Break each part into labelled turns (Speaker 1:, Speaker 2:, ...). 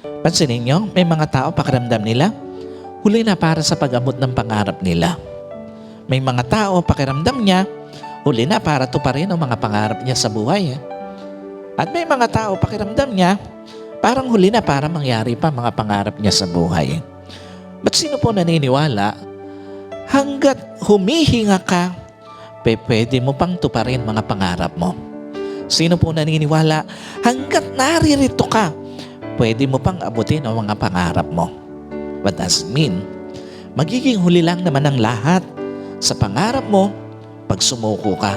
Speaker 1: Pansinin nyo, may mga tao pakiramdam nila, huli na para sa pag-abot ng pangarap nila. May mga tao pakiramdam niya, huli na para tuparin ang mga pangarap niya sa buhay. At may mga tao pakiramdam niya, parang huli na para mangyari pa mga pangarap niya sa buhay. Ba't sino po naniniwala, hanggat humihinga ka, pwede mo pang tuparin mga pangarap mo? Sino po naniniwala, hanggat naririto ka, pwede mo pang abutin ang mga pangarap mo? What does it mean? Magiging huli lang naman ang lahat sa pangarap mo pag sumuko ka.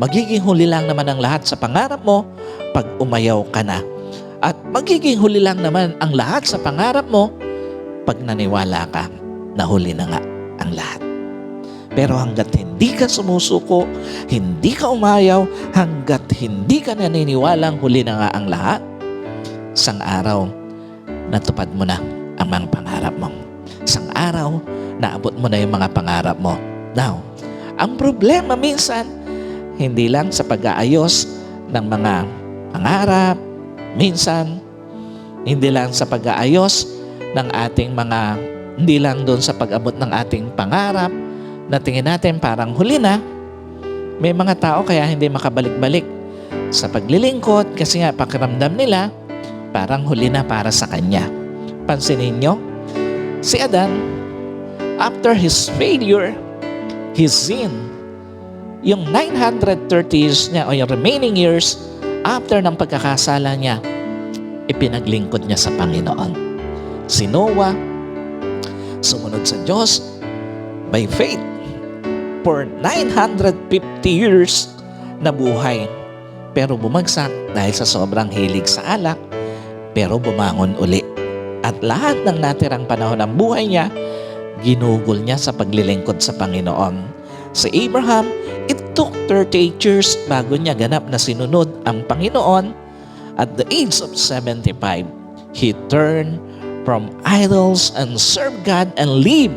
Speaker 1: Magiging huli lang naman ang lahat sa pangarap mo pag umayaw ka na. At magiging huli lang naman ang lahat sa pangarap mo pag naniwala ka na huli na nga ang lahat. Pero hanggat hindi ka sumusuko, hindi ka umayaw, hanggat hindi ka naniniwalang huli na nga ang lahat, isang araw, natupad mo na ang mga pangarap mo. Isang araw, naabot mo na yung mga pangarap mo. Now, ang problema minsan, hindi lang sa pag-aayos ng mga pangarap, minsan, hindi lang sa pag-aayos ng ating mga, hindi lang doon sa pag-abot ng ating pangarap, na tingin natin parang huli na. May mga tao kaya hindi makabalik-balik sa paglilingkod kasi nga pakiramdam nila parang huli na para sa kanya. Pansinin nyo, si Adan, after his failure, his sin, yung 930 years niya o yung remaining years after ng pagkakasala niya, ipinaglingkod niya sa Panginoon. Si Noah, sumunod sa Diyos by faith for 950 years na buhay. Pero bumagsak dahil sa sobrang hilig sa alak, pero bumangon uli. At lahat ng natirang panahon ng buhay niya, ginugol niya sa paglilingkod sa Panginoon. Si Abraham, it took 38 years bago niya ganap na sinunod ang Panginoon. At the age of 75, he turned from idols and served God and lived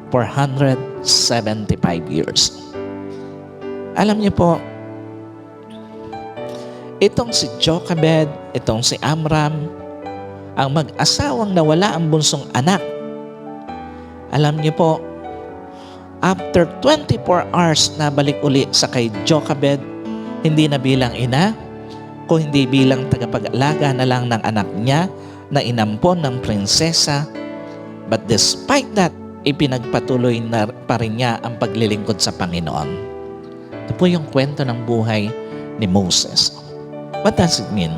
Speaker 1: for 175 years. Alam niyo po, itong si Jochebed, itong si Amram, ang mag-asawang nawala ang bunsong anak. Alam niyo po, after 24 hours na balik uli sa kay Jochebed, hindi na bilang ina, kung hindi bilang tagapag-alaga na lang ng anak niya na inampon ng prinsesa. But despite that, ipinagpatuloy na pa rin niya ang paglilingkod sa Panginoon. Ito po yung kwento ng buhay ni Moses. What does it mean?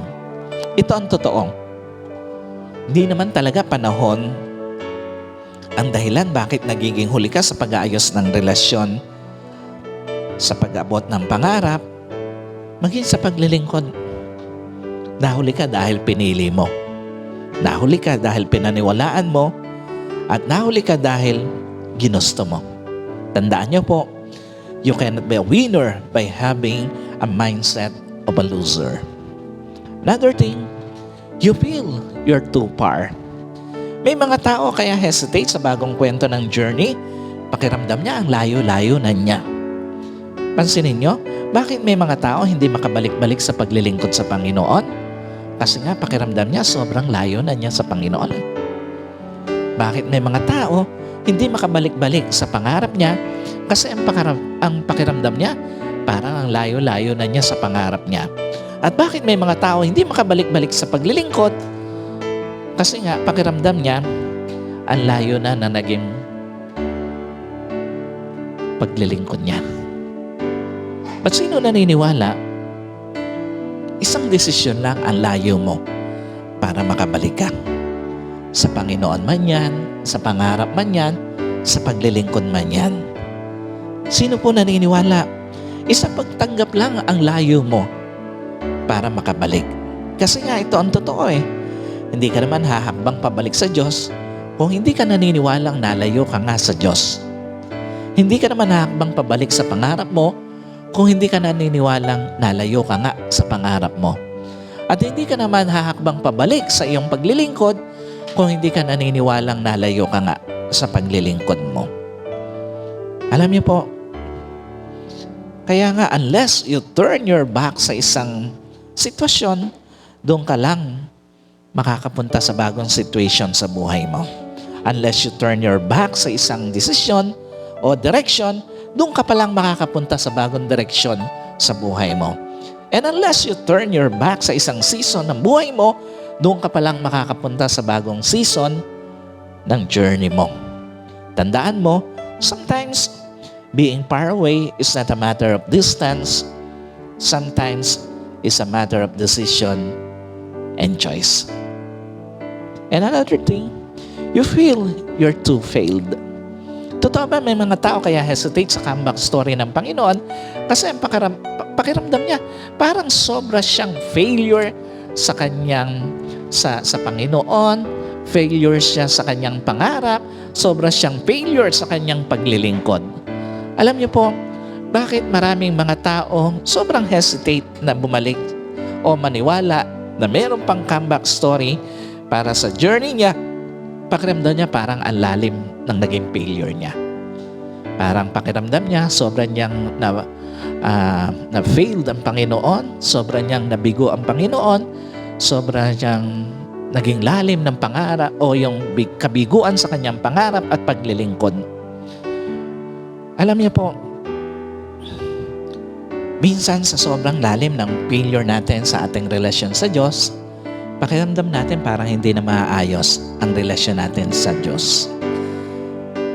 Speaker 1: Ito ang totoo. Hindi naman talaga panahon ang dahilan bakit nagiging huli ka sa pag-aayos ng relasyon, sa pag-abot ng pangarap, maging sa paglilingkod. Nahuli ka dahil pinili mo. Nahuli ka dahil pinaniwalaan mo. At nahuli ka dahil ginusto mo. Tandaan niyo po, you cannot be a winner by having a mindset of a loser. Another thing, you feel you're too far. May mga tao kaya hesitate sa bagong kwento ng journey. Pakiramdam niya ang layo-layo na niya. Pansinin niyo, bakit may mga tao hindi makabalik-balik sa paglilingkod sa Panginoon? Kasi nga pakiramdam niya sobrang layo na niya sa Panginoon. Bakit may mga tao hindi makabalik-balik sa pangarap niya? Kasi ang pakiramdam niya, parang ang layo-layo na niya sa pangarap niya. At bakit may mga tao hindi makabalik-balik sa paglilingkod? Kasi nga, pakiramdam niya, ang layo na naging paglilingkod niya. Ba't sino naniniwala? Isang desisyon lang ang layo mo para makabalik ka. Sa Panginoon man yan, sa pangarap man yan, sa paglilingkod man yan. Sino po naniniwala? Isa pagtanggap lang ang layo mo para makabalik. Kasi nga ito ang totoo eh. Hindi ka naman hahakbang pabalik sa Diyos kung hindi ka naniniwalang nalayo ka nga sa Diyos. Hindi ka naman hahakbang pabalik sa pangarap mo kung hindi ka naniniwalang nalayo ka nga sa pangarap mo. At hindi ka naman hahakbang pabalik sa iyong paglilingkod kung hindi ka naniniwalang nalayo ka nga sa paglilingkod mo. Alam niyo po, kaya nga unless you turn your back sa isang sitwasyon, doon ka lang makakapunta sa bagong situation sa buhay mo. Unless you turn your back sa isang desisyon o direction, doon ka palang makakapunta sa bagong direksyon sa buhay mo. And unless you turn your back sa isang season ng buhay mo, doon ka palang makakapunta sa bagong season ng journey mo. Tandaan mo, sometimes being far away is not a matter of distance. Sometimes it's a matter of decision and choice. And another thing, you feel you're too failed. Totoo ba may mga tao kaya hesitate sa comeback story ng Panginoon kasi ang pakiramdam niya parang sobra siyang failure sa kanyang sa Panginoon, failure siya sa kanyang pangarap, sobra siyang failure sa kanyang paglilingkod. Alam niyo po, bakit maraming mga tao sobrang hesitate na bumalik o maniwala na mayroon pang comeback story para sa journey niya? Pakiramdam niya parang ang lalim ng naging failure niya. Parang pakiramdam niya sobrang niyang na failed ang Panginoon, sobrang niyang nabigo ang Panginoon, sobrang niyang naging lalim ng pangarap o yung kabiguan sa kanyang pangarap at paglilingkod. Alam niyo po, minsan sa sobrang lalim ng failure natin sa ating relasyon sa Diyos, pakiramdam natin parang hindi na maayos ang relasyon natin sa Diyos.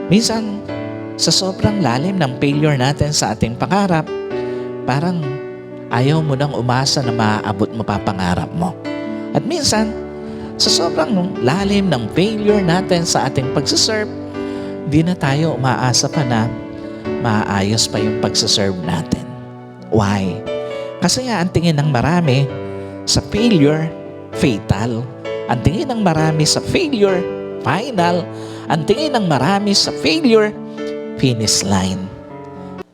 Speaker 1: Minsan, sa sobrang lalim ng failure natin sa ating pangarap, parang ayaw mo nang umasa na maaabot mo pa pangarap mo. At minsan, sa sobrang lalim ng failure natin sa ating pagsiserve, di na tayo umaasa pa na maayos pa yung pagsiserve natin. Why? Kasi nga ang tingin ng marami sa failure, fatal. Ang tingin ng marami sa failure, final. Ang tingin ng marami sa failure, finish line.